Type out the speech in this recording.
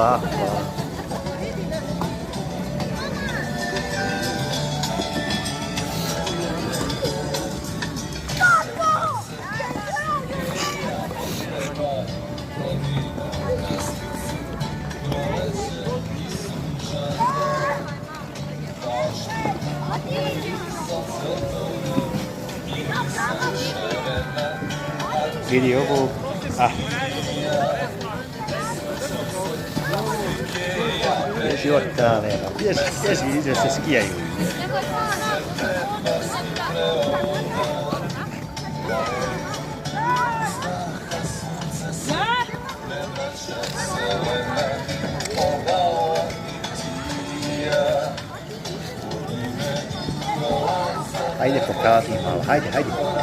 哇！Geliyor bu. Ah. Pitäisi ottaa vielä. Pitäisi itse asiassa kiejuu. Heide på Kati mal. Heide.